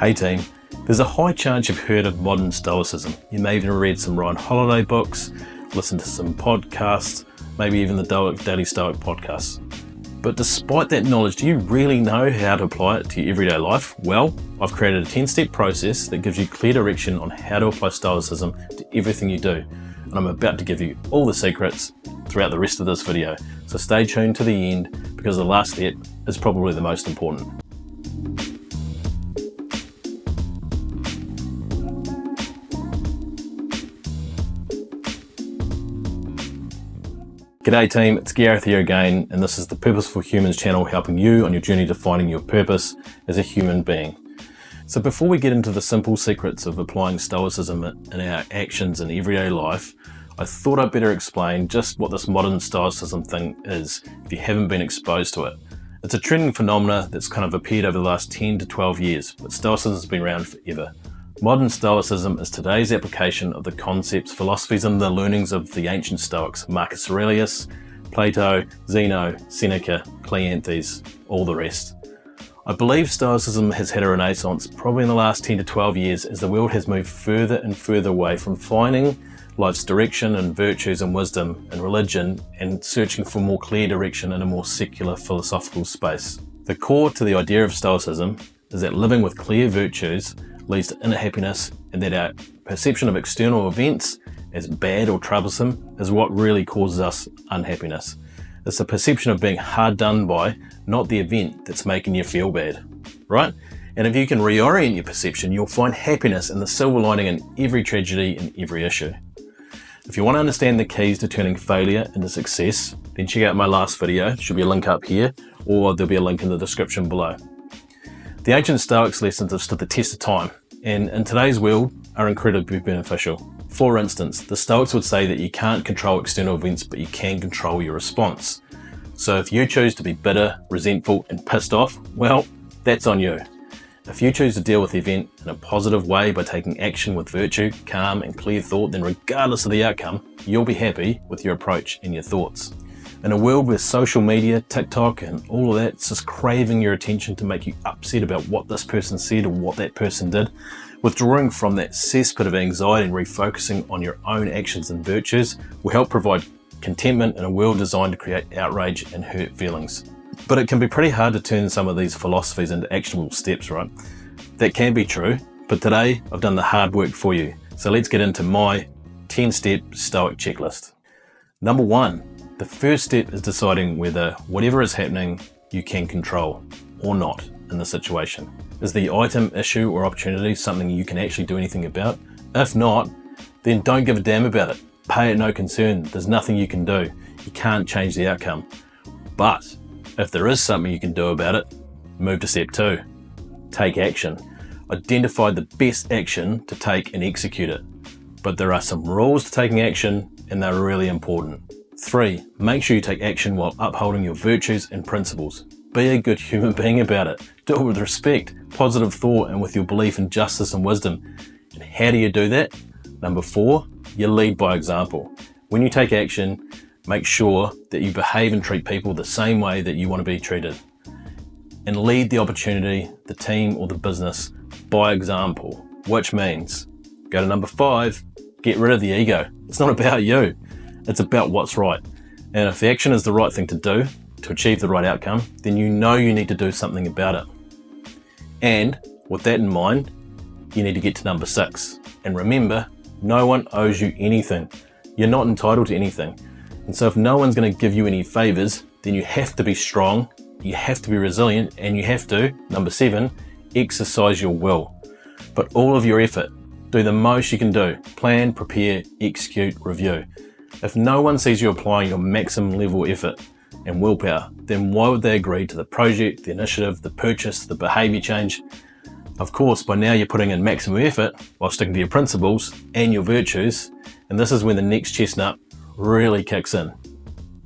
Hey team, there's a high chance you've heard of modern Stoicism. You may even read some Ryan Holiday books, listened to some podcasts, maybe even the Daily Stoic podcasts. But despite that knowledge, do you really know how to apply it to your everyday life? Well, I've created a 10-step process that gives you clear direction on how to apply Stoicism to everything you do. And I'm about to give you all the secrets throughout the rest of this video. So stay tuned to the end because the last step is probably the most important. G'day team, it's Gareth here again, and this is the Purposeful Humans channel helping you on your journey to finding your purpose as a human being. So before we get into the simple secrets of applying Stoicism in our actions in everyday life, I thought I'd better explain just what this modern Stoicism thing is if you haven't been exposed to it. It's a trending phenomena that's kind of appeared over the last 10 to 12 years, but Stoicism has been around forever. Modern Stoicism is today's application of the concepts, philosophies and the learnings of the ancient Stoics, Marcus Aurelius, Plato, Zeno, Seneca, Cleanthes, all the rest. I believe Stoicism has had a renaissance probably in the last 10 to 12 years as the world has moved further and further away from finding life's direction and virtues and wisdom and religion and searching for more clear direction in a more secular philosophical space. The core to the idea of Stoicism is that living with clear virtues leads to inner happiness, and that our perception of external events as bad or troublesome is what really causes us unhappiness. It's the perception of being hard done by, not the event that's making you feel bad, right? And if you can reorient your perception, you'll find happiness and the silver lining in every tragedy and every issue. If you want to understand the keys to turning failure into success, then check out my last video. There should be a link up here, or there'll be a link in the description below. The ancient Stoics' lessons have stood the test of time, and in today's world are incredibly beneficial. For instance, the Stoics would say that you can't control external events, but you can control your response. So if you choose to be bitter, resentful, and pissed off, well, that's on you. If you choose to deal with the event in a positive way by taking action with virtue, calm, and clear thought, then regardless of the outcome, you'll be happy with your approach and your thoughts. In a world where social media, TikTok, and all of that's just craving your attention to make you upset about what this person said or what that person did, withdrawing from that cesspit of anxiety and refocusing on your own actions and virtues will help provide contentment in a world designed to create outrage and hurt feelings. But it can be pretty hard to turn some of these philosophies into actionable steps, right? That can be true, but today I've done the hard work for you. So let's get into my 10-step Stoic checklist. Number 1. The first step is deciding whether whatever is happening you can control or not in the situation. Is the item, issue or opportunity something you can actually do anything about? If not, then don't give a damn about it. Pay it no concern. There's nothing you can do. You can't change the outcome. But if there is something you can do about it, move to step 2. Take action. Identify the best action to take and execute it. But there are some rules to taking action, and they're really important. 3. Make sure you take action while upholding your virtues and principles. Be a good human being about it. Do it with respect, positive thought, and with your belief in justice and wisdom. And how do you do that? Number 4, you lead by example. When you take action, make sure that you behave and treat people the same way that you want to be treated. And lead the opportunity, the team, or the business by example, which means, go to number 5, get rid of the ego. It's not about you. It's about what's right. And if the action is the right thing to do to achieve the right outcome, then you know you need to do something about it. And with that in mind, you need to get to number 6. And remember, no one owes you anything. You're not entitled to anything. And so if no one's going to give you any favors, then you have to be strong, you have to be resilient, and you have to, number 7, exercise your will. Put all of your effort. Do the most you can do. Plan, prepare, execute, review. If no one sees you applying your maximum level effort and willpower, then why would they agree to the project, the initiative, the purchase, the behavior change? Of course, by now you're putting in maximum effort while sticking to your principles and your virtues, and this is when the next chestnut really kicks in.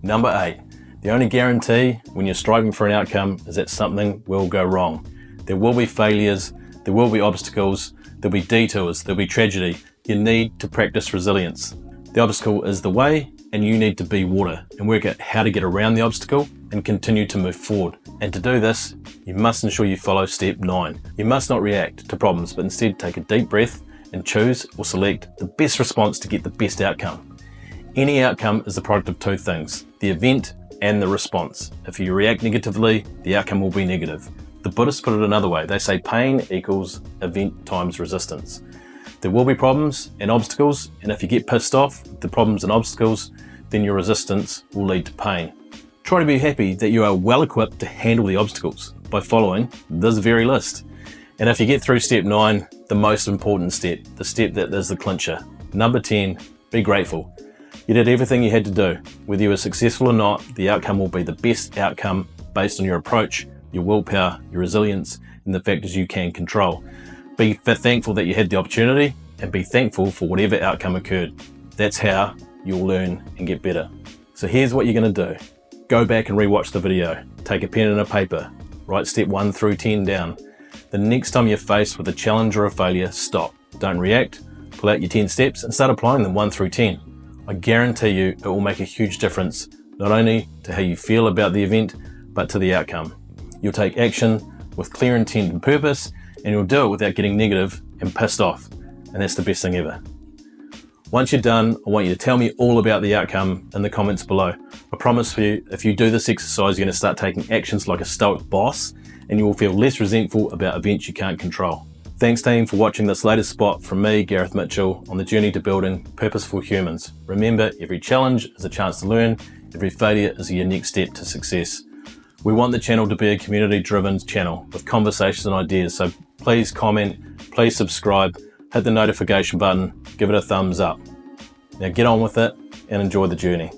Number 8. The only guarantee when you're striving for an outcome is that something will go wrong. There will be failures, there will be obstacles, there'll be detours, there'll be tragedy. You need to practice resilience. The obstacle is the way, and you need to be water and work out how to get around the obstacle and continue to move forward. And to do this, you must ensure you follow step 9. You must not react to problems, but instead take a deep breath and choose or select the best response to get the best outcome. Any outcome is the product of two things, the event and the response. If you react negatively, the outcome will be negative. The Buddhists put it another way. They say pain equals event times resistance. There will be problems and obstacles, and if you get pissed off with the problems and obstacles, then your resistance will lead to pain. Try to be happy that you are well equipped to handle the obstacles by following this very list. And if you get through step 9, the most important step, the step that is the clincher. Number 10, be grateful. You did everything you had to do. Whether you were successful or not, the outcome will be the best outcome based on your approach, your willpower, your resilience, and the factors you can control. Be thankful that you had the opportunity, and be thankful for whatever outcome occurred. That's how you'll learn and get better. So here's what you're going to do. Go back and rewatch the video. Take a pen and a paper. Write step 1 through 10 down. The next time you're faced with a challenge or a failure, stop. Don't react. Pull out your 10 steps and start applying them 1 through 10. I guarantee you it will make a huge difference, not only to how you feel about the event, but to the outcome. You'll take action with clear intent and purpose, and you'll do it without getting negative and pissed off. And that's the best thing ever. Once you're done, I want you to tell me all about the outcome in the comments below. I promise you, if you do this exercise, you're going to start taking actions like a stoic boss, and you will feel less resentful about events you can't control. Thanks team for watching this latest spot from me, Gareth Mitchell, on the journey to building purposeful humans. Remember, every challenge is a chance to learn, every failure is a unique step to success. We want the channel to be a community-driven channel with conversations and ideas, so please comment, please subscribe, hit the notification button, give it a thumbs up. Now get on with it and enjoy the journey.